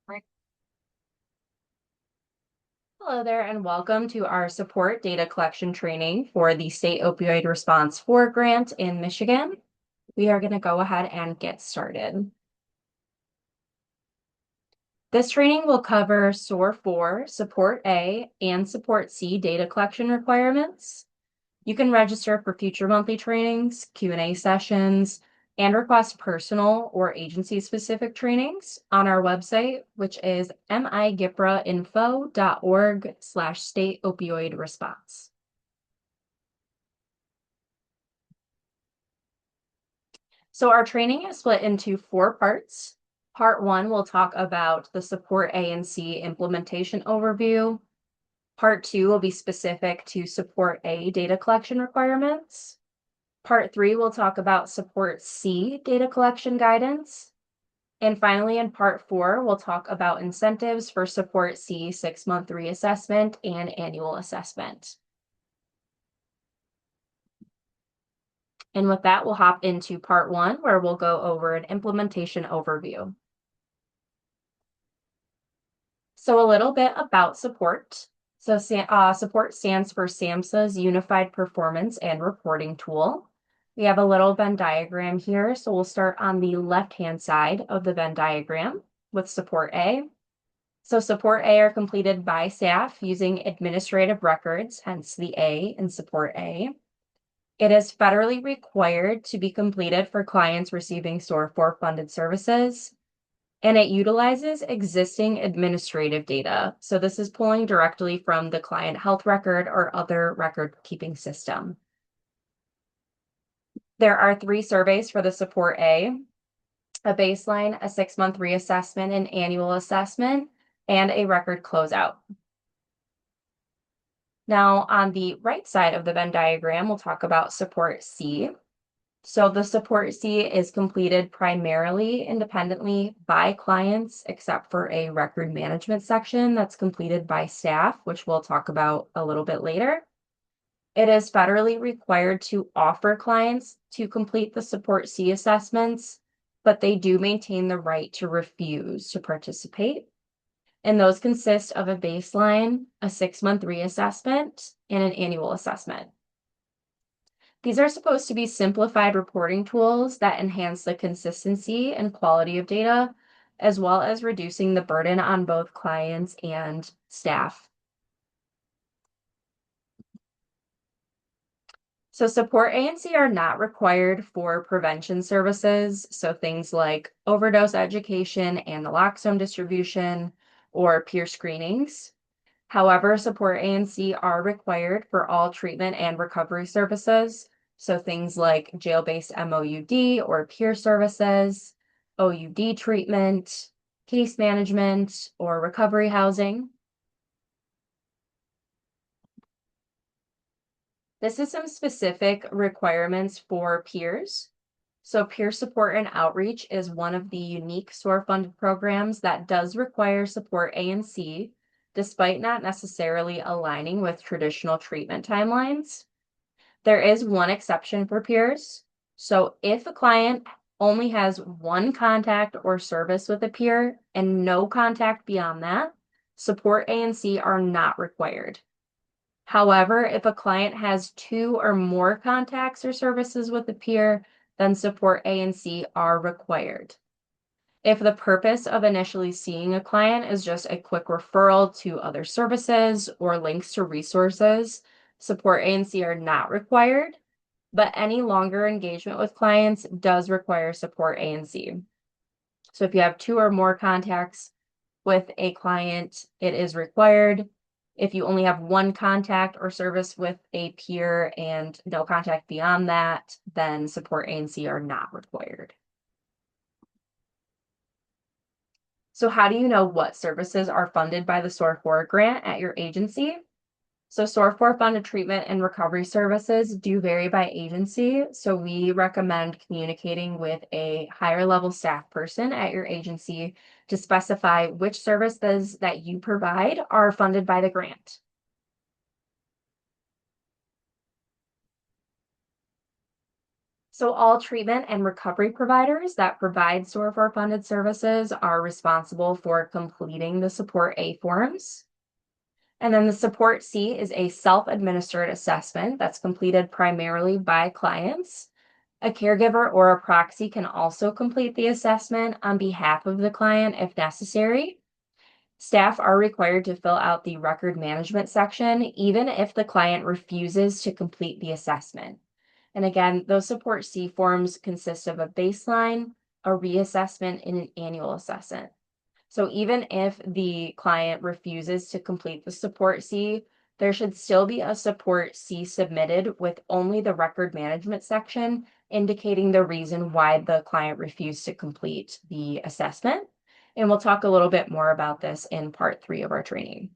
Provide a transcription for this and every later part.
Right. Hello there, and welcome to our SUPRT Data Collection Training for the State Opioid Response 4 grant in Michigan. We are going to go ahead and get started. This training will cover SOAR 4, Support A, and Support C data collection requirements. You can register for future monthly trainings, Q&A sessions, and request personal or agency-specific trainings on our website, which is migiprainfo.org/state opioid response. So our training is split into 4 parts. Part 1 will talk about the Support A and C implementation overview. Part 2 will be specific to Support A data collection requirements. Part 3 will talk about Support C data collection guidance. And finally, in Part 4, we'll talk about incentives for Support C 6-month reassessment and annual assessment. And with that, we'll hop into Part 1, where we'll go over an implementation overview. So a little bit about SUPRT. So SUPRT stands for SAMHSA's Unified Performance and Reporting Tool. We have a little Venn diagram here. So we'll start on the left-hand side of the Venn diagram with Support A. So Support A are completed by staff using administrative records, hence the A in Support A. It is federally required to be completed for clients receiving SOAR 4 funded services, and it utilizes existing administrative data. So this is pulling directly from the client health record or other record keeping system. There are 3 surveys for the Support A baseline, a 6-month reassessment, an annual assessment, and a record closeout. Now, on the right side of the Venn diagram, we'll talk about Support C. So the Support C is completed primarily independently by clients, except for a record management section that's completed by staff, which we'll talk about a little bit later. It is federally required to offer clients to complete the Support C assessments, but they do maintain the right to refuse to participate. And those consist of a baseline, a 6-month reassessment, and an annual assessment. These are supposed to be simplified reporting tools that enhance the consistency and quality of data, as well as reducing the burden on both clients and staff. So Support A and C are not required for prevention services, so things like overdose education and naloxone distribution or peer screenings. However, Support A and C are required for all treatment and recovery services, so things like jail-based MOUD or peer services, OUD treatment, case management, or recovery housing. This is some specific requirements for peers. So peer support and outreach is one of the unique SOAR-funded programs that does require Support A and C, despite not necessarily aligning with traditional treatment timelines. There is one exception for peers. So if a client only has one contact or service with a peer and no contact beyond that, Support A and C are not required. However, if a client has 2 or more contacts or services with a peer, then Support A and C are required. If the purpose of initially seeing a client is just a quick referral to other services or links to resources, Support A and C are not required, but any longer engagement with clients does require Support A and C. So if you have 2 or more contacts with a client, it is required. If you only have one contact or service with a peer and no contact beyond that, then Support A and C are not required. So how do you know what services are funded by the SOAR 4 grant at your agency? So SOAR 4 funded treatment and recovery services do vary by agency. So we recommend communicating with a higher level staff person at your agency to specify which services that you provide are funded by the grant. So all treatment and recovery providers that provide SOAR funded services are responsible for completing the Support A forms. And then the Support C is a self-administered assessment that's completed primarily by clients. A caregiver or a proxy can also complete the assessment on behalf of the client if necessary. Staff are required to fill out the record management section, even if the client refuses to complete the assessment. And again, those Support C forms consist of a baseline, a reassessment, and an annual assessment. So even if the client refuses to complete the Support C, there should still be a Support C submitted with only the record management section indicating the reason why the client refused to complete the assessment. And we'll talk a little bit more about this in part 3 of our training.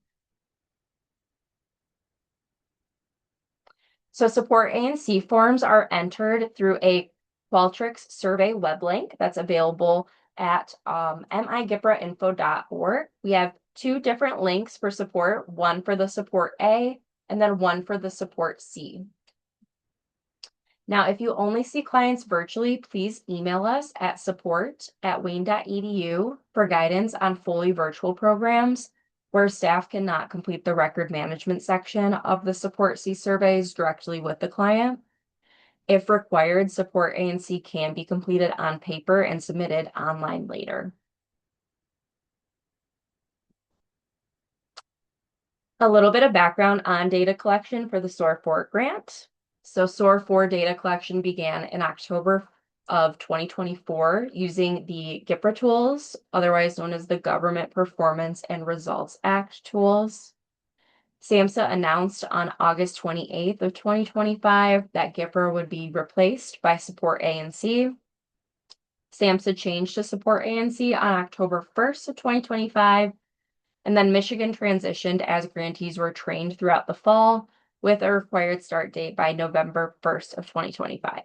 So Support A and C forms are entered through a Qualtrics survey web link that's available at migiprainfo.org. We have 2 different links for support, one for the Support A and then one for the Support C. Now, if you only see clients virtually, please email us at support@wayne.edu for guidance on fully virtual programs where staff cannot complete the record management section of the Support C surveys directly with the client. If required, Support A and C can be completed on paper and submitted online later. A little bit of background on data collection for the SOAR4 grant. So SOAR4 data collection began in October of 2024 using the GIPRA tools, otherwise known as the Government Performance and Results Act tools. SAMHSA announced on August 28th of 2025 that GIPRA would be replaced by Support A and C. SAMHSA changed to Support A and C on October 1st of 2025, and then Michigan transitioned as grantees were trained throughout the fall with a required start date by November 1st of 2025.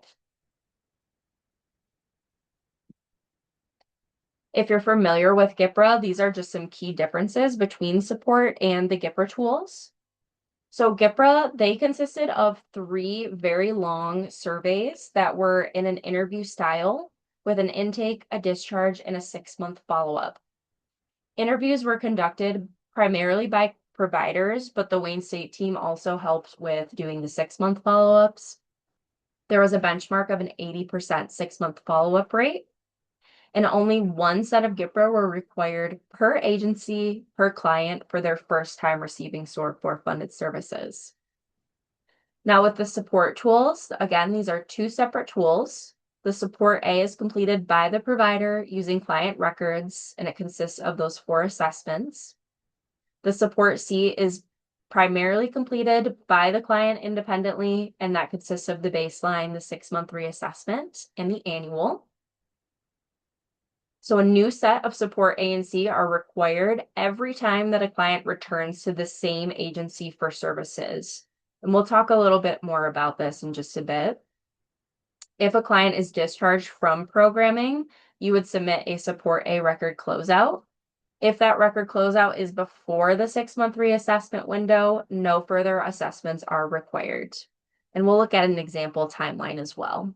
If you're familiar with GIPRA, these are just some key differences between Support and the GIPRA tools. So GIPRA, they consisted of 3 very long surveys that were in an interview style with an intake, a discharge, and a 6-month follow-up. Interviews were conducted primarily by providers, but the Wayne State team also helped with doing the 6-month follow-ups. There was a benchmark of an 80% 6-month follow-up rate, and only 1 set of GIPRA were required per agency, per client for their first time receiving SOAR4 funded services. Now with the support tools, again, these are 2 separate tools. The Support A is completed by the provider using client records, and it consists of those 4 assessments. The Support C is primarily completed by the client independently, and that consists of the baseline, the 6-month reassessment, and the annual. So a new set of Support A and C are required every time that a client returns to the same agency for services. And we'll talk a little bit more about this in just a bit. If a client is discharged from programming, you would submit a Support A record closeout. If that record closeout is before the 6-month reassessment window, no further assessments are required. And we'll look at an example timeline as well.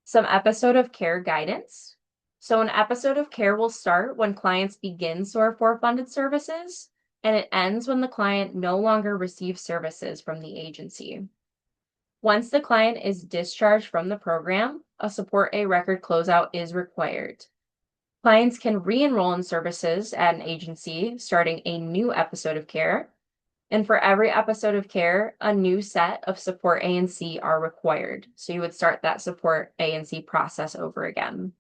Some episode of care guidance. So an episode of care will start when clients begin SOAR4 funded services, and it ends when the client no longer receives services from the agency. Once the client is discharged from the program, a Support A record closeout is required. Clients can re-enroll in services at an agency starting a new episode of care, and for every episode of care, a new set of Support A and C are required. So you would start that Support A and C process over again.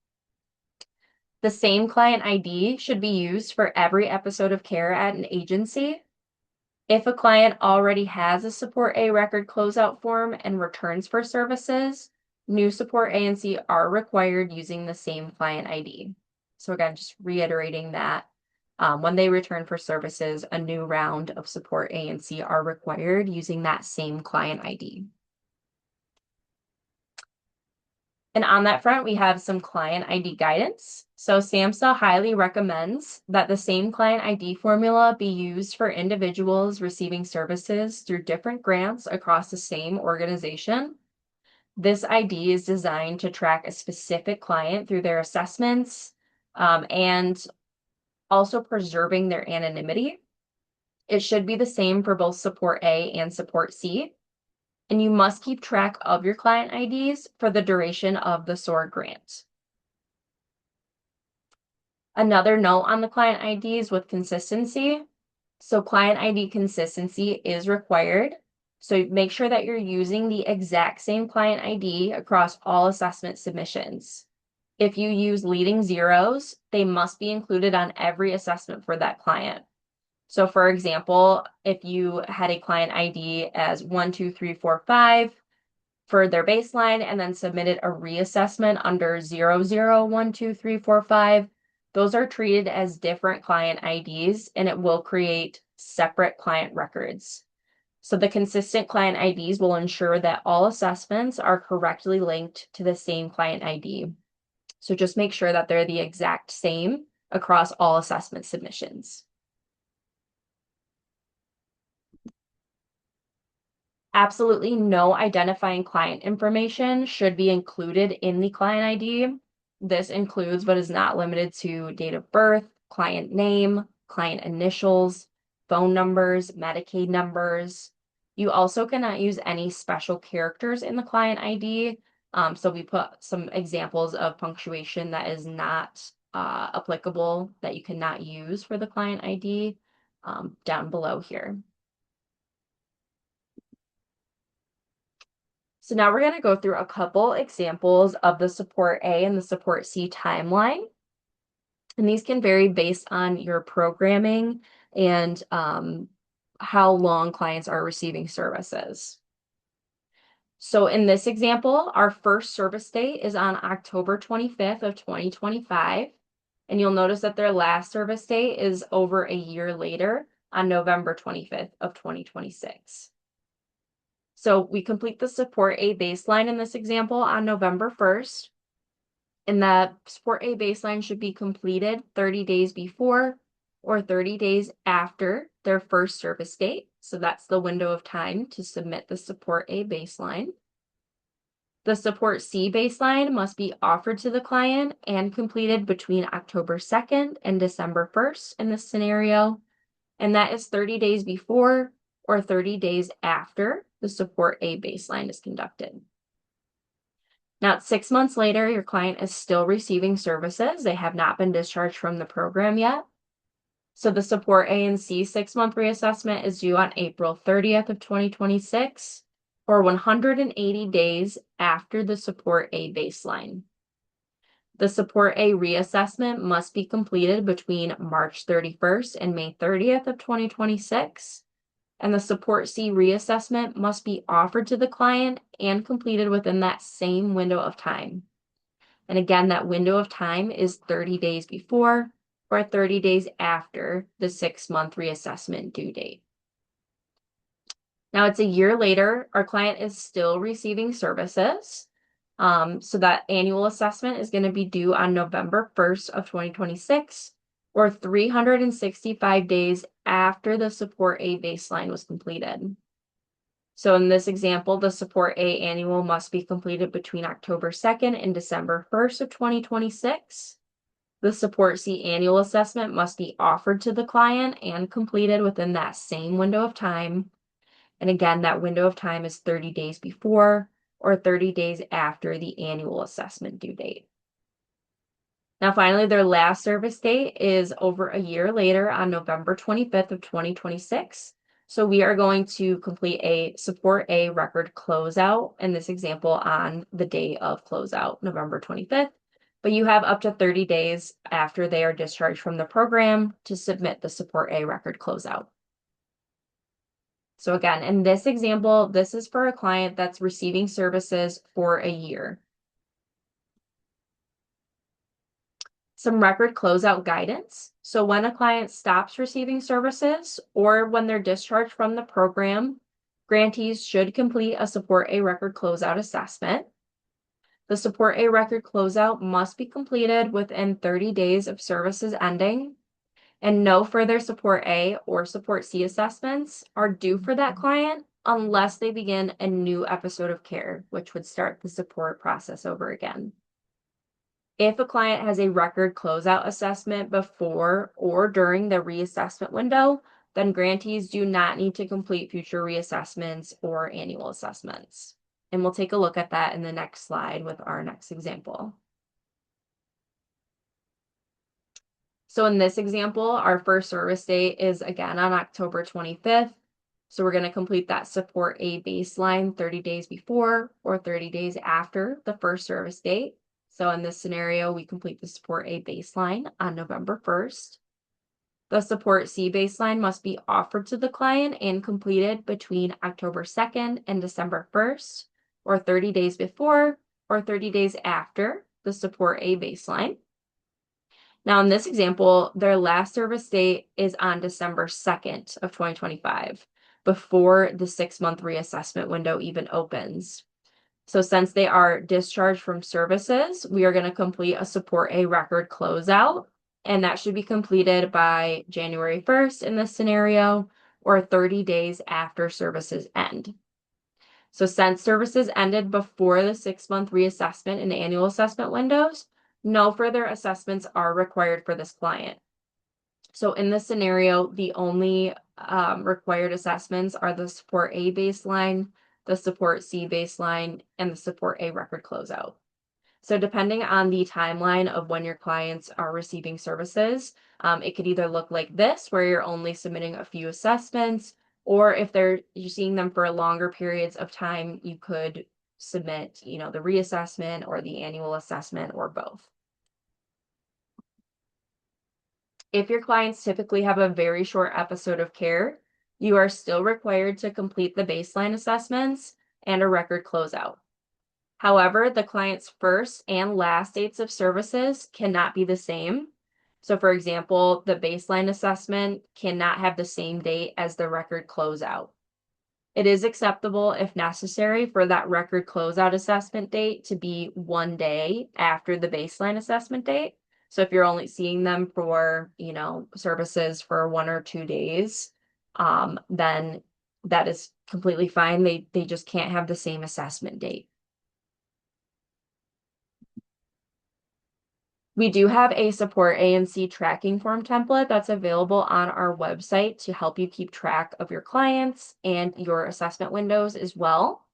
The same client ID should be used for every episode of care at an agency. If a client already has a Support A record closeout form and returns for services, new Support A and C are required using the same client ID. So again, just reiterating that when they return for services, a new round of Support A and C are required using that same client ID. And on that front, we have some client ID guidance. So SAMHSA highly recommends that the same client ID formula be used for individuals receiving services through different grants across the same organization. This ID is designed to track a specific client through their assessments, and also preserving their anonymity. It should be the same for both Support A and Support C. And you must keep track of your client IDs for the duration of the SOAR grant. Another note on the client IDs with consistency. So client ID consistency is required. So make sure that you're using the exact same client ID across all assessment submissions. If you use leading zeros, they must be included on every assessment for that client. So for example, if you had a client ID as 1, 2, 3, 4, 5 for their baseline and then submitted a reassessment under 0, 0, 1, 2, 3, 4, 5, those are treated as different client IDs and it will create separate client records. So the consistent client IDs will ensure that all assessments are correctly linked to the same client ID. So just make sure that they're the exact same across all assessment submissions. Absolutely no identifying client information should be included in the client ID. This includes but is not limited to date of birth, client name, client initials, phone numbers, Medicaid numbers. You also cannot use any special characters in the client ID. So we put some examples of punctuation that is not applicable that you cannot use for the client ID down below here. So now we're going to go through a couple examples of the Support A and the Support C timeline. And these can vary based on your programming and how long clients are receiving services. So in this example, our first service date is on October 25th of 2025. And you'll notice that their last service date is over a year later on November 25th of 2026. So we complete the Support A baseline in this example on November 1st. And the Support A baseline should be completed 30 days before or 30 days after their first service date. So that's the window of time to submit the Support A baseline. The Support C baseline must be offered to the client and completed between October 2nd and December 1st in this scenario. And that is 30 days before or 30 days after the Support A baseline is conducted. Now, 6 months later, your client is still receiving services. They have not been discharged from the program yet. So the Support A and C 6-month reassessment is due on April 30th of 2026, or 180 days after the Support A baseline. The Support A reassessment must be completed between March 31st and May 30th of 2026. And the Support C reassessment must be offered to the client and completed within that same window of time. And again, that window of time is 30 days before or 30 days after the 6-month reassessment due date. Now it's a year later, our client is still receiving services. So that annual assessment is going to be due on November 1st of 2026, or 365 days after the Support A baseline was completed. So in this example, the Support A annual must be completed between October 2nd and December 1st of 2026. The Support C annual assessment must be offered to the client and completed within that same window of time. And again, that window of time is 30 days before or 30 days after the annual assessment due date. Now, finally, their last service date is over a year later on November 25th of 2026. So we are going to complete a Support A record closeout in this example on the day of closeout, November 25th. But you have up to 30 days after they are discharged from the program to submit the Support A record closeout. So again, in this example, this is for a client that's receiving services for a year. Some record closeout guidance. So when a client stops receiving services or when they're discharged from the program, grantees should complete a Support A record closeout assessment. The Support A record closeout must be completed within 30 days of services ending, and no further Support A or Support C assessments are due for that client unless they begin a new episode of care, which would start the support process over again. If a client has a record closeout assessment before or during the reassessment window, then grantees do not need to complete future reassessments or annual assessments. And we'll take a look at that in the next slide with our next example. So in this example, our first service date is again on October 25th. So we're going to complete that support A baseline 30 days before or 30 days after the first service date. So in this scenario, we complete the support A baseline on November 1st. The support C baseline must be offered to the client and completed between October 2nd and December 1st, or 30 days before or 30 days after the support A baseline. Now, in this example, their last service date is on December 2nd of 2025, before the 6-month reassessment window even opens. So since they are discharged from services, we are going to complete a support A record closeout, and that should be completed by January 1st in this scenario, or 30 days after services end. So since services ended before the 6-month reassessment and annual assessment windows, no further assessments are required for this client. So in this scenario, the only required assessments are the support A baseline, the support C baseline, and the support A record closeout. So depending on the timeline of when your clients are receiving services, it could either look like this, where you're only submitting a few assessments, or if you're seeing them for longer periods of time, you could submit, the reassessment or the annual assessment or both. If your clients typically have a very short episode of care, you are still required to complete the baseline assessments and a record closeout. However, the client's first and last dates of services cannot be the same. So for example, the baseline assessment cannot have the same date as the record closeout. It is acceptable, if necessary, for that record closeout assessment date to be 1 day after the baseline assessment date. So if you're only seeing them for, services for 1 or 2 days, then that is completely fine. They just can't have the same assessment date. We do have a support A and C tracking form template that's available on our website to help you keep track of your clients and your assessment windows as well.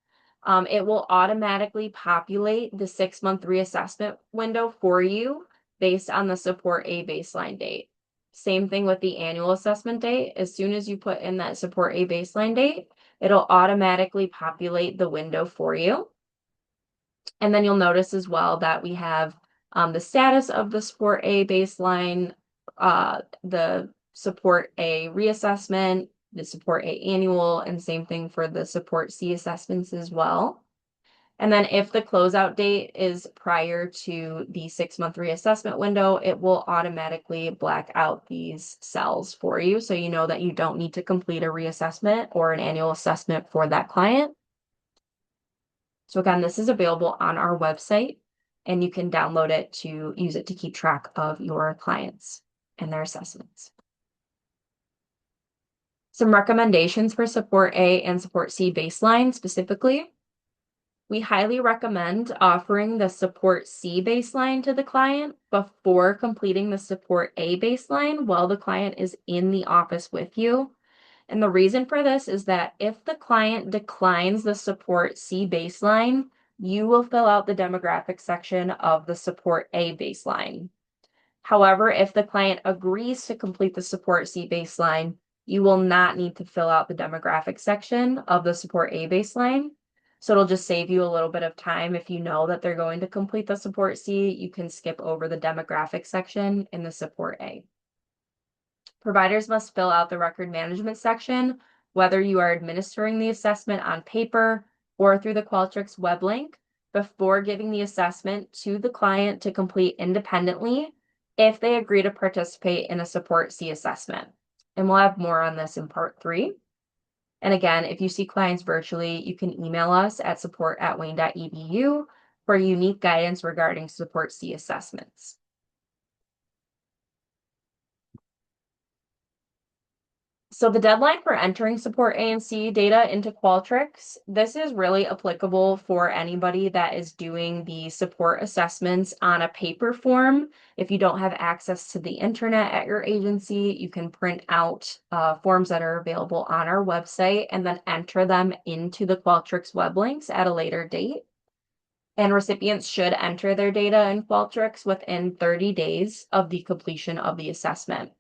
It will automatically populate the 6-month reassessment window for you based on the support A baseline date. Same thing with the annual assessment date. As soon as you put in that support A baseline date, it'll automatically populate the window for you. And then you'll notice as well that we have the status of the support A baseline, the support A reassessment, the support A annual, and same thing for the support C assessments as well. And then if the closeout date is prior to the 6-month reassessment window, it will automatically black out these cells for you. So you know that you don't need to complete a reassessment or an annual assessment for that client. So again, this is available on our website, and you can download it to use it to keep track of your clients and their assessments. Some recommendations for support A and support C baseline specifically. We highly recommend offering the support C baseline to the client before completing the support A baseline while the client is in the office with you. And the reason for this is that if the client declines the support C baseline, you will fill out the demographic section of the support A baseline. However, if the client agrees to complete the support C baseline, you will not need to fill out the demographic section of the support A baseline. So it'll just save you a little bit of time. If you know that they're going to complete the support C, you can skip over the demographic section in the support A. Providers must fill out the record management section, whether you are administering the assessment on paper or through the Qualtrics web link, before giving the assessment to the client to complete independently if they agree to participate in a support C assessment. And we'll have more on this in part 3. And again, if you see clients virtually, you can email us at support@wayne.edu for unique guidance regarding support C assessments. So the deadline for entering support A and C data into Qualtrics, this is really applicable for anybody that is doing the support assessments on a paper form. If you don't have access to the internet at your agency, you can print out forms that are available on our website and then enter them into the Qualtrics web links at a later date. And recipients should enter their data in Qualtrics within 30 days of the completion of the assessment.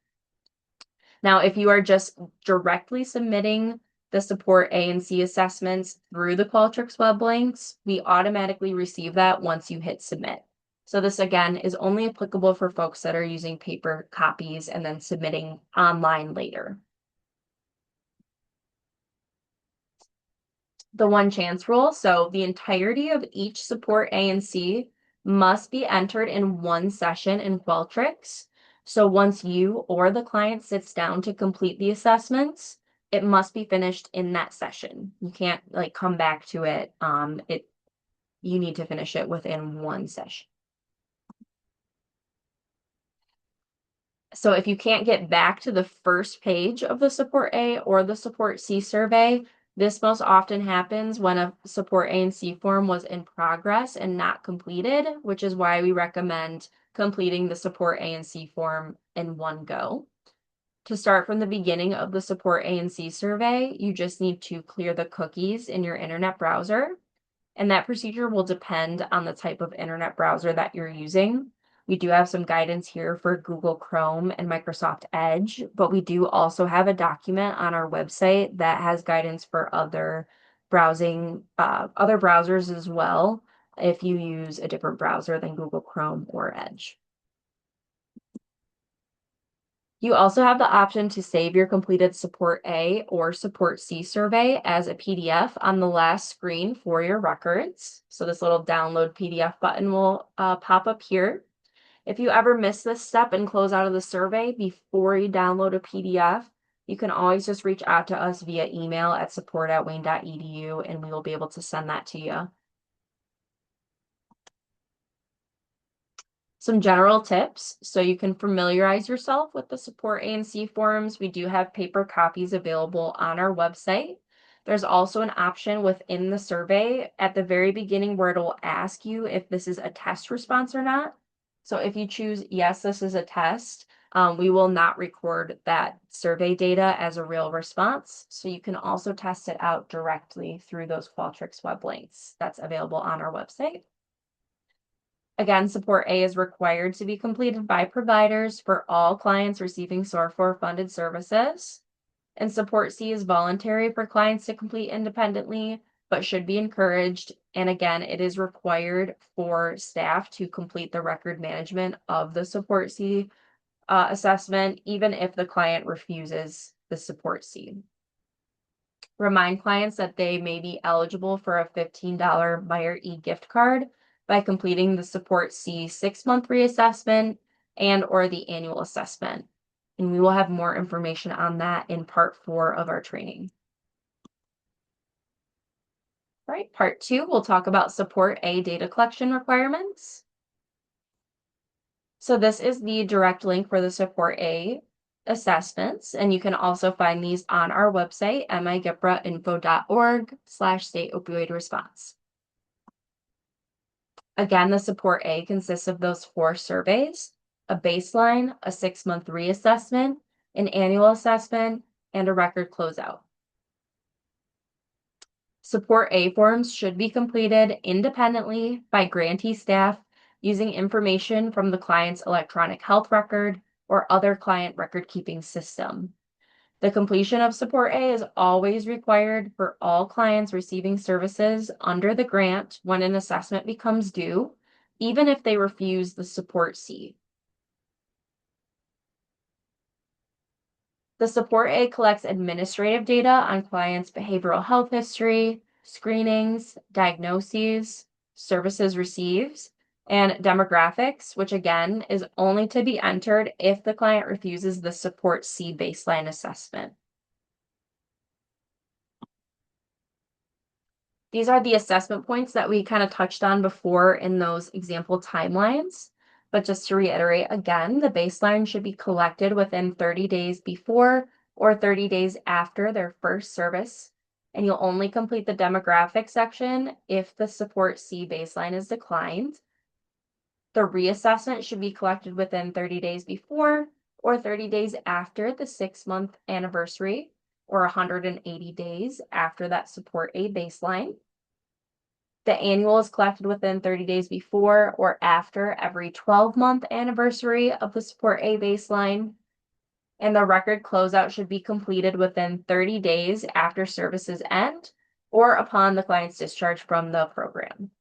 Now, if you are just directly submitting the support A and C assessments through the Qualtrics web links, we automatically receive that once you hit submit. So this again is only applicable for folks that are using paper copies and then submitting online later. The one chance rule. So the entirety of each support A and C must be entered in one session in Qualtrics. So once you or the client sits down to complete the assessments, it must be finished in that session. You can't like come back to it. You need to finish it within one session. So if you can't get back to the first page of the Support A or the Support C survey, this most often happens when a Support A and C form was in progress and not completed, which is why we recommend completing the Support A and C form in one go. To start from the beginning of the Support A and C survey, you just need to clear the cookies in your internet browser, and that procedure will depend on the type of internet browser that you're using. We do have some guidance here for Google Chrome and Microsoft Edge, but we do also have a document on our website that has guidance for other browsers as well, if you use a different browser than Google Chrome or Edge. You also have the option to save your completed Support A or Support C survey as a PDF on the last screen for your records. So this little download PDF button will pop up here. If you ever miss this step and close out of the survey before you download a PDF, you can always just reach out to us via email at support@wayne.edu and we will be able to send that to you. Some general tips so you can familiarize yourself with the Support A and C forms. We do have paper copies available on our website. There's also an option within the survey at the very beginning where it will ask you if this is a test response or not. So if you choose yes, this is a test, we will not record that survey data as a real response. So you can also test it out directly through those Qualtrics web links that's available on our website. Again, Support A is required to be completed by providers for all clients receiving SOAR4 funded services. And Support C is voluntary for clients to complete independently, but should be encouraged. And again, it is required for staff to complete the record management of the Support C assessment, even if the client refuses the Support C. Remind clients that they may be eligible for a $15 Meyer e-gift card by completing the Support C 6-month reassessment and or the annual assessment. And we will have more information on that in part 4 of our training. All right, part 2, we'll talk about Support A data collection requirements. So this is the direct link for the Support A assessments, and you can also find these on our website, migiprainfo.org/state opioid response. Again, the Support A consists of those 4 surveys: a baseline, a 6-month reassessment, an annual assessment, and a record closeout. Support A forms should be completed independently by grantee staff using information from the client's electronic health record or other client record-keeping system. The completion of Support A is always required for all clients receiving services under the grant when an assessment becomes due, even if they refuse the Support C. The Support A collects administrative data on clients' behavioral health history, screenings, diagnoses, services received, and demographics, which again is only to be entered if the client refuses the Support C baseline assessment. These are the assessment points that we kind of touched on before in those example timelines. But just to reiterate again, the baseline should be collected within 30 days before or 30 days after their first service, and you'll only complete the demographic section if the Support C baseline is declined. The reassessment should be collected within 30 days before or 30 days after the 6-month anniversary or 180 days after that Support A baseline. The annual is collected within 30 days before or after every 12-month anniversary of the Support A baseline. And the record closeout should be completed within 30 days after services end or upon the client's discharge from the program.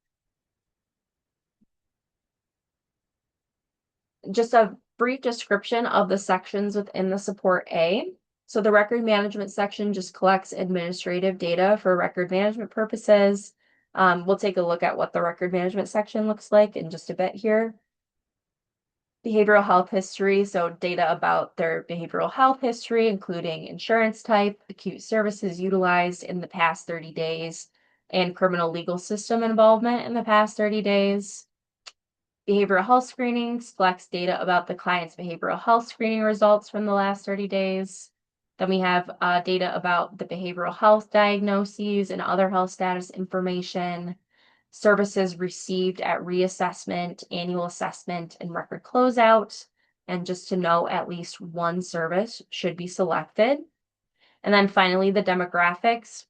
Just a brief description of the sections within the Support A. So the record management section just collects administrative data for record management purposes. We'll take a look at what the record management section looks like in just a bit here. Behavioral health history, so data about their behavioral health history, including insurance type, acute services utilized in the past 30 days, and criminal legal system involvement in the past 30 days. Behavioral health screenings collects data about the client's behavioral health screening results from the last 30 days. Then we have data about the behavioral health diagnoses and other health status information, services received at reassessment, annual assessment, and record closeout. And just to know, at least one service should be selected. And then finally, the demographics.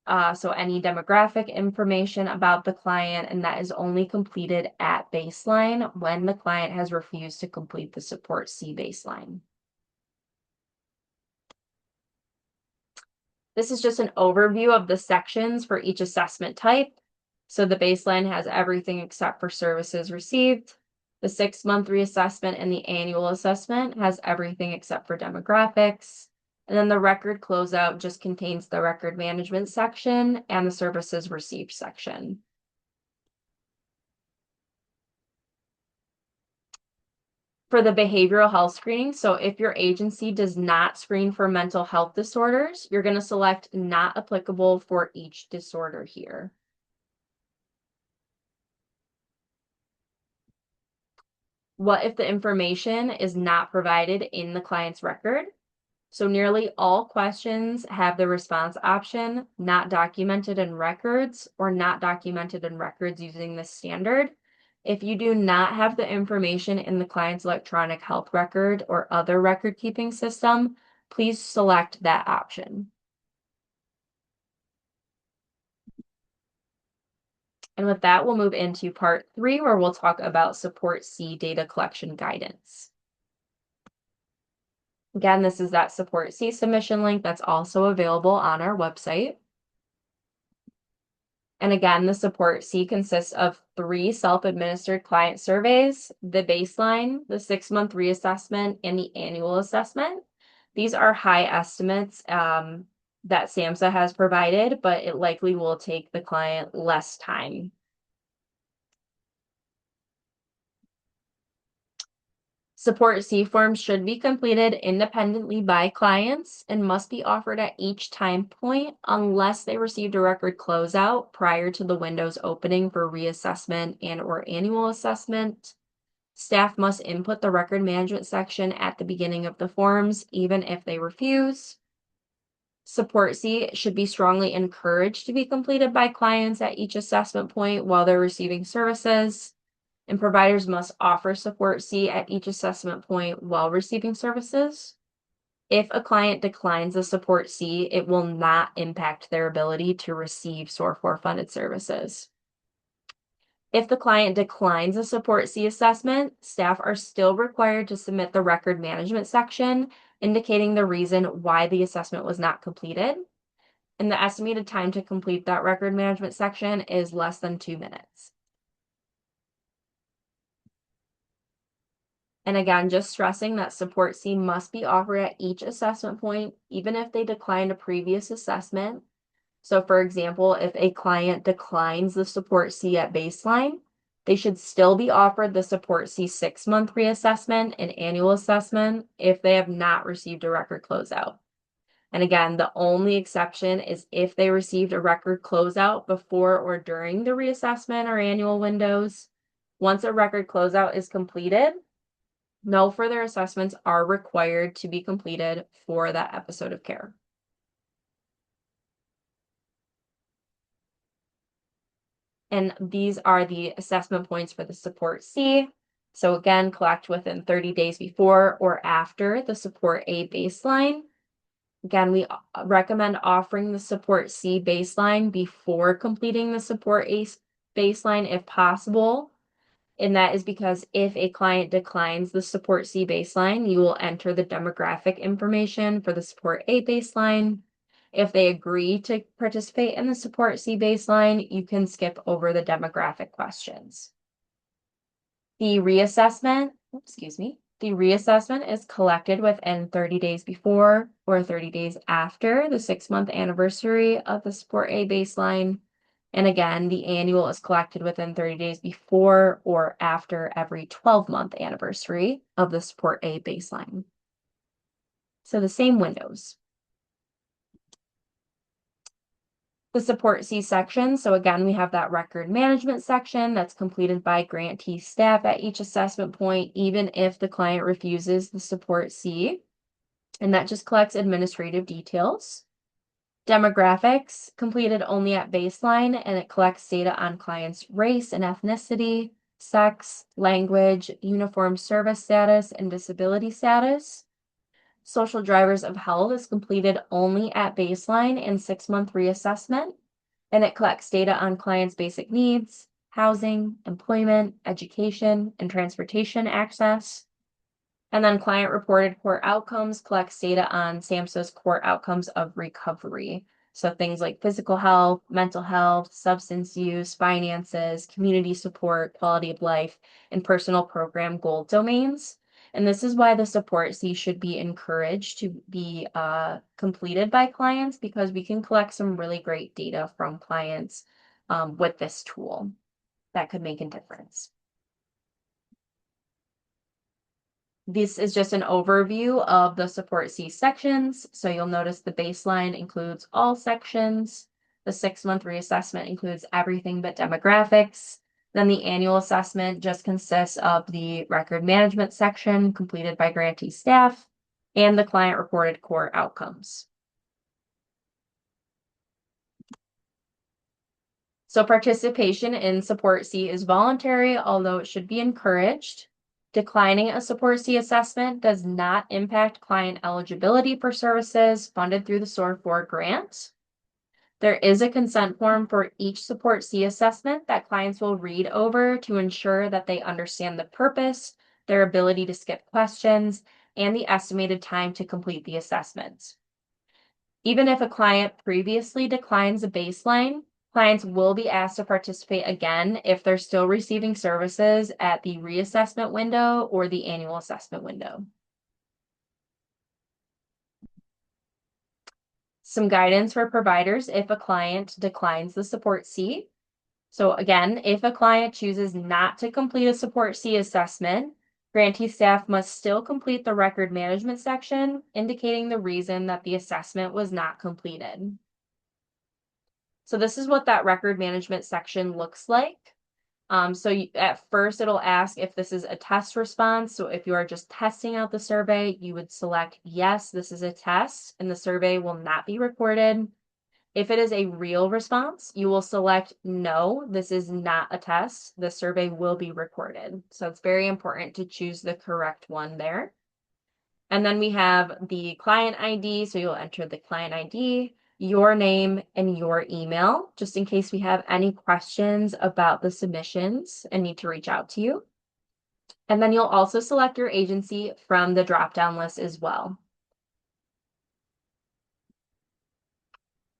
So any demographic information about the client, and that is only completed at baseline when the client has refused to complete the Support C baseline. This is just an overview of the sections for each assessment type. So the baseline has everything except for services received. The 6-month reassessment and the annual assessment has everything except for demographics. And then the record closeout just contains the record management section and the services received section. For the behavioral health screening, so if your agency does not screen for mental health disorders, you're going to select not applicable for each disorder here. What if the information is not provided in the client's record? So nearly all questions have the response option, not documented in records or not documented in records using this standard. If you do not have the information in the client's electronic health record or other record keeping system, please select that option. And with that, we'll move into part 3, where we'll talk about Support C data collection guidance. Again, this is that Support C submission link that's also available on our website. And again, the Support C consists of 3 self-administered client surveys, the baseline, the 6-month reassessment, and the annual assessment. These are high estimates that SAMHSA has provided, but it likely will take the client less time. Support C forms should be completed independently by clients and must be offered at each time point unless they received a record closeout prior to the windows opening for reassessment and/or annual assessment. Staff must input the record management section at the beginning of the forms, even if they refuse. Support C should be strongly encouraged to be completed by clients at each assessment point while they're receiving services. And providers must offer Support C at each assessment point while receiving services. If a client declines the Support C, it will not impact their ability to receive SOAR 4 funded services. If the client declines a Support C assessment, staff are still required to submit the record management section, indicating the reason why the assessment was not completed. And the estimated time to complete that record management section is less than 2 minutes. And again, just stressing that Support C must be offered at each assessment point, even if they declined a previous assessment. So for example, if a client declines the Support C at baseline, they should still be offered the Support C 6-month reassessment and annual assessment if they have not received a record closeout. And again, the only exception is if they received a record closeout before or during the reassessment or annual windows. Once a record closeout is completed, No further assessments are required to be completed for that episode of care. And these are the assessment points for the Support C. So again, collect within 30 days before or after the Support A baseline. Again, we recommend offering the Support C baseline before completing the Support A baseline if possible. And that is because if a client declines the Support C baseline, you will enter the demographic information for the Support A baseline. If they agree to participate in the Support C baseline, you can skip over the demographic questions. The reassessment is collected within 30 days before or 30 days after the 6-month anniversary of the Support A baseline. And again, the annual is collected within 30 days before or after every 12-month anniversary of the Support A baseline. So the same windows. The Support C section. So again, we have that record management section that's completed by grantee staff at each assessment point, even if the client refuses the Support C. And that just collects administrative details. Demographics, completed only at baseline, and it collects data on clients' race and ethnicity, sex, language, uniform service status, and disability status. Social drivers of health is completed only at baseline and 6-month reassessment, and it collects data on clients' basic needs, housing, employment, education, and transportation access. And then client reported court outcomes collects data on SAMHSA's court outcomes of recovery. So things like physical health, mental health, substance use, finances, community support, quality of life, and personal program goal domains. And this is why the Support C should be encouraged to be completed by clients, because we can collect some really great data from clients with this tool that could make a difference. This is just an overview of the Support C sections. So you'll notice the baseline includes all sections. The 6-month reassessment includes everything but demographics. Then the annual assessment just consists of the record management section completed by grantee staff and the client reported core outcomes. So participation in Support C is voluntary, although it should be encouraged. Declining a Support C assessment does not impact client eligibility for services funded through the SOAR 4 grant. There is a consent form for each Support C assessment that clients will read over to ensure that they understand the purpose, their ability to skip questions, and the estimated time to complete the assessment. Even if a client previously declines a baseline, clients will be asked to participate again if they're still receiving services at the reassessment window or the annual assessment window. Some guidance for providers if a client declines the Support C. So again, if a client chooses not to complete a Support C assessment, grantee staff must still complete the record management section, indicating the reason that the assessment was not completed. So this is what that record management section looks like. At first it'll ask if this is a test response. So if you are just testing out the survey, you would select yes, this is a test, and the survey will not be recorded. If it is a real response, you will select no, this is not a test. The survey will be recorded. So it's very important to choose the correct one there. And then we have the client ID. So you'll enter the client ID, your name, and your email, just in case we have any questions about the submissions and need to reach out to you. And then you'll also select your agency from the drop-down list as well.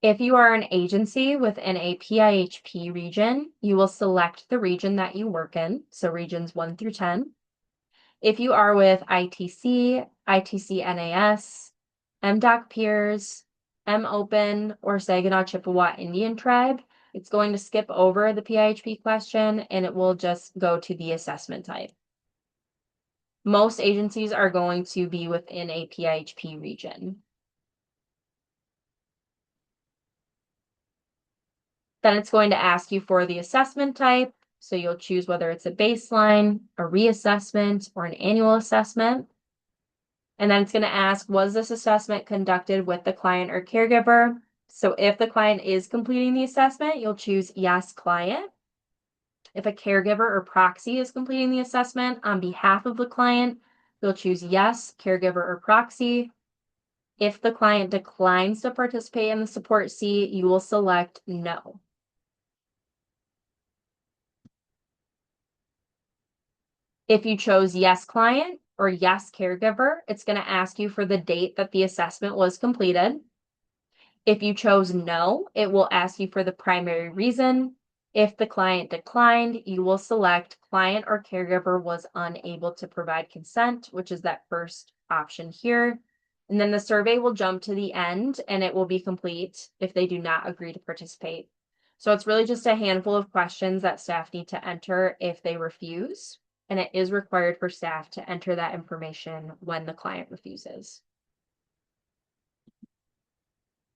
If you are an agency within a PIHP region, you will select the region that you work in, so regions 1 through 10. If you are with ITC, ITC-NAS, MDOC peers, MOpen, or Saginaw Chippewa Indian Tribe, it's going to skip over the PIHP question and it will just go to the assessment type. Most agencies are going to be within a PIHP region. Then it's going to ask you for the assessment type. So you'll choose whether it's a baseline, a reassessment, or an annual assessment. And then it's going to ask, was this assessment conducted with the client or caregiver? So if the client is completing the assessment, you'll choose yes, client. If a caregiver or proxy is completing the assessment on behalf of the client, you'll choose yes, caregiver or proxy. If the client declines to participate in the Support C, you will select no. If you chose yes, client or yes, caregiver, it's going to ask you for the date that the assessment was completed. If you chose no, it will ask you for the primary reason. If the client declined, you will select client or caregiver was unable to provide consent, which is that first option here. And then the survey will jump to the end and it will be complete if they do not agree to participate. So it's really just a handful of questions that staff need to enter if they refuse. And it is required for staff to enter that information when the client refuses.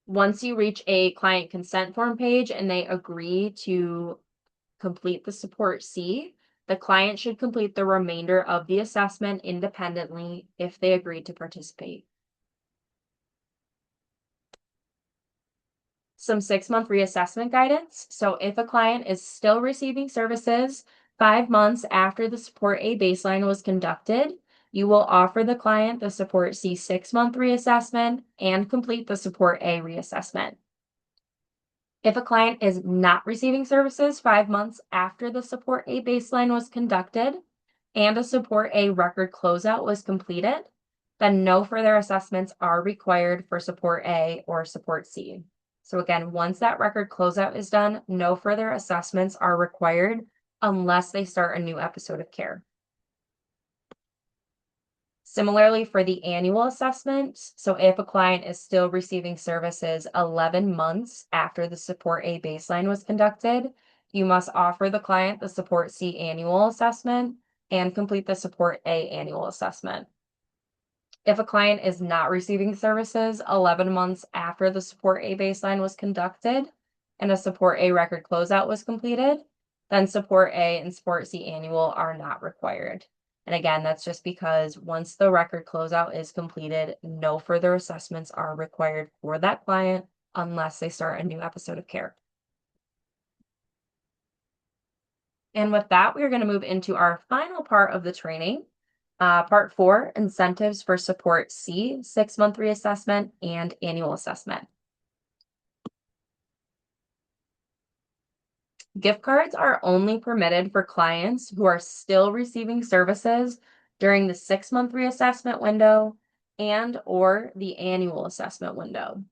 Once you reach a client consent form page and they agree to complete the Support C, the client should complete the remainder of the assessment independently if they agree to participate. Some 6-month reassessment guidance. So if a client is still receiving services 5 months after the Support A baseline was conducted, you will offer the client the Support C 6-month reassessment and complete the Support A reassessment. If a client is not receiving services 5 months after the Support A baseline was conducted and a Support A record closeout was completed, then no further assessments are required for Support A or Support C. So again, once that record closeout is done, no further assessments are required unless they start a new episode of care. Similarly, for the annual assessment, so if a client is still receiving services 11 months after the Support A baseline was conducted, you must offer the client the Support C annual assessment and complete the Support A annual assessment. If a client is not receiving services 11 months after the Support A baseline was conducted and a Support A record closeout was completed, then Support A and Support C annual are not required. And again, that's just because once the record closeout is completed, no further assessments are required for that client unless they start a new episode of care. And with that, we're going to move into our final part of the training. Part 4, incentives for Support C, 6-month reassessment and annual assessment. Gift cards are only permitted for clients who are still receiving services during the 6-month reassessment window and or the annual assessment window.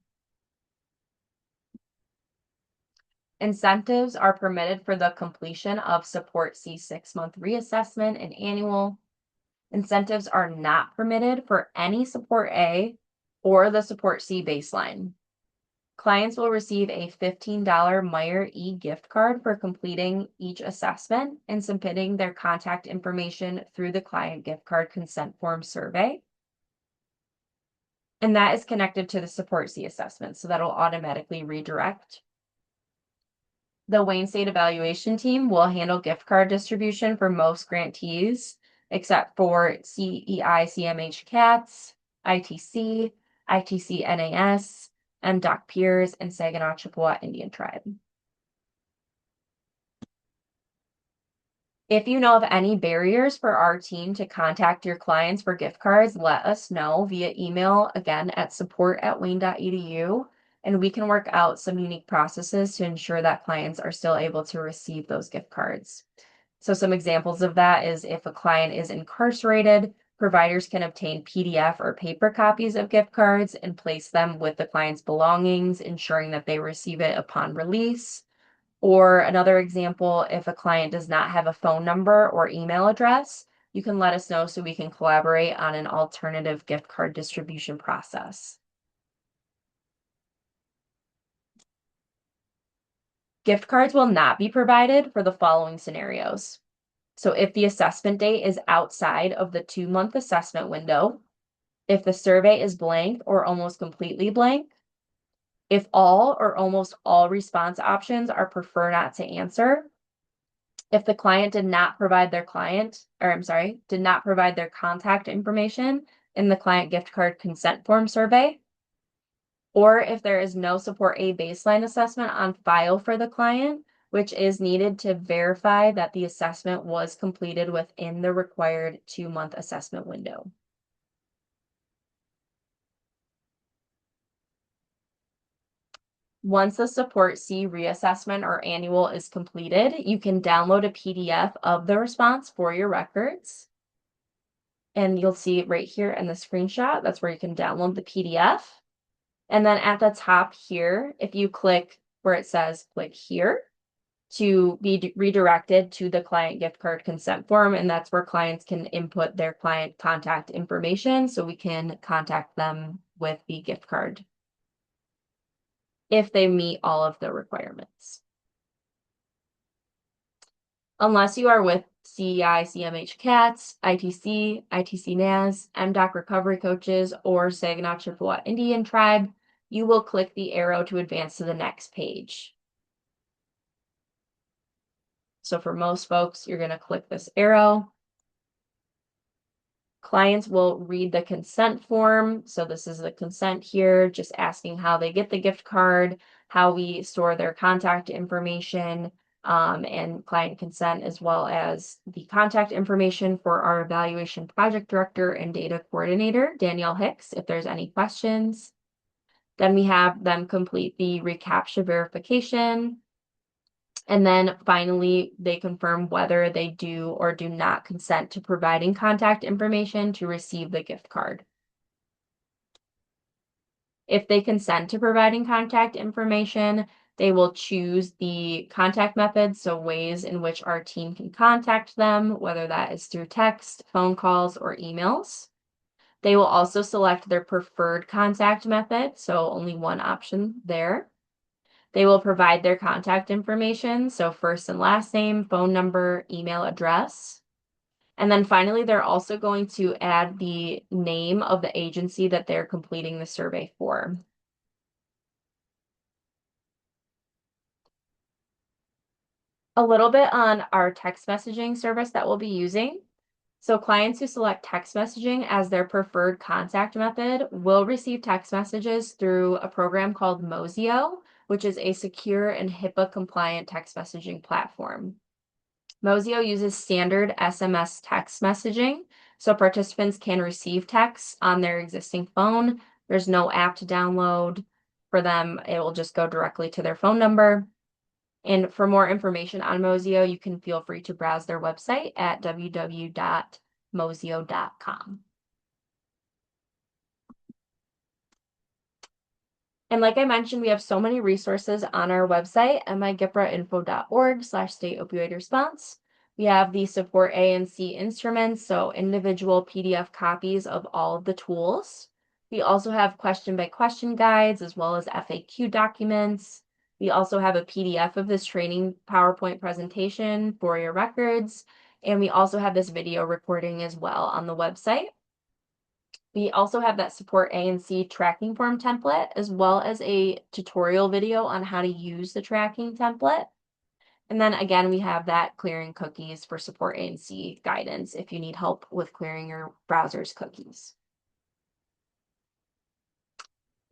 Incentives are permitted for the completion of Support C 6-month reassessment and annual. Incentives are not permitted for any Support A or the Support C baseline. Clients will receive a $15 Meyer e-gift card for completing each assessment and submitting their contact information through the client gift card consent form survey. And that is connected to the Support C assessment, so that'll automatically redirect. The Wayne State Evaluation Team will handle gift card distribution for most grantees, except for CEI CMH CATS, ITC, ITC NAS, MDOC Peers, and Saginaw Chippewa Indian Tribe. If you know of any barriers for our team to contact your clients for gift cards, let us know via email, again, at support@wayne.edu, and we can work out some unique processes to ensure that clients are still able to receive those gift cards. So some examples of that is if a client is incarcerated, providers can obtain PDF or paper copies of gift cards and place them with the client's belongings, ensuring that they receive it upon release. Or another example, if a client does not have a phone number or email address, you can let us know so we can collaborate on an alternative gift card distribution process. Gift cards will not be provided for the following scenarios. So if the assessment date is outside of the 2-month assessment window, if the survey is blank or almost completely blank, if all or almost all response options are prefer not to answer, If the client did not provide their contact information in the client gift card consent form survey, or if there is no Support A baseline assessment on file for the client, which is needed to verify that the assessment was completed within the required 2-month assessment window. Once the Support C reassessment or annual is completed, you can download a PDF of the response for your records. And you'll see it right here in the screenshot. That's where you can download the PDF. And then at the top here, if you click where it says click here to be redirected to the client gift card consent form, and that's where clients can input their client contact information so we can contact them with the gift card if they meet all of the requirements. Unless you are with CEI, CMH CATS, ITC, ITC NAS, MDOC Recovery Coaches, or Saginaw Chippewa Indian Tribe, you will click the arrow to advance to the next page. So for most folks, you're going to click this arrow. Clients will read the consent form. So this is the consent here, just asking how they get the gift card, how we store their contact information, and client consent, as well as the contact information for our evaluation project director and data coordinator, Danielle Hicks, if there's any questions. Then we have them complete the reCAPTCHA verification. And then finally, they confirm whether they do or do not consent to providing contact information to receive the gift card. If they consent to providing contact information, they will choose the contact methods, so ways in which our team can contact them, whether that is through text, phone calls, or emails. They will also select their preferred contact method, so only one option there. They will provide their contact information, so first and last name, phone number, email address. And then finally, they're also going to add the name of the agency that they're completing the survey for. A little bit on our text messaging service that we'll be using. So clients who select text messaging as their preferred contact method will receive text messages through a program called Mozio, which is a secure and HIPAA-compliant text messaging platform. Mozio uses standard SMS text messaging, so participants can receive texts on their existing phone. There's no app to download for them. It will just go directly to their phone number. And for more information on Mozio, you can feel free to browse their website at www.mozio.com. And like I mentioned, we have so many resources on our website, migiprainfo.org/state opioid response. We have the Support A and C instruments, so individual PDF copies of all of the tools. We also have question-by-question guides as well as FAQ documents. We also have a PDF of this training PowerPoint presentation for your records. And we also have this video recording as well on the website. We also have that Support A and C tracking form template, as well as a tutorial video on how to use the tracking template. And then again, we have that clearing cookies for Support A and C guidance if you need help with clearing your browser's cookies.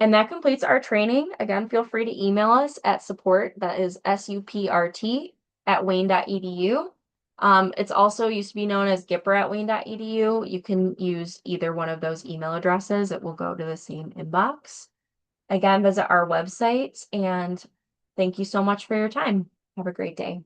And that completes our training. Again, feel free to email us at support, that is SUPRT, @wayne.edu. It's also used to be known as gipper@wayne.edu. You can use either one of those email addresses. It will go to the same inbox. Again, visit our website, and thank you so much for your time. Have a great day.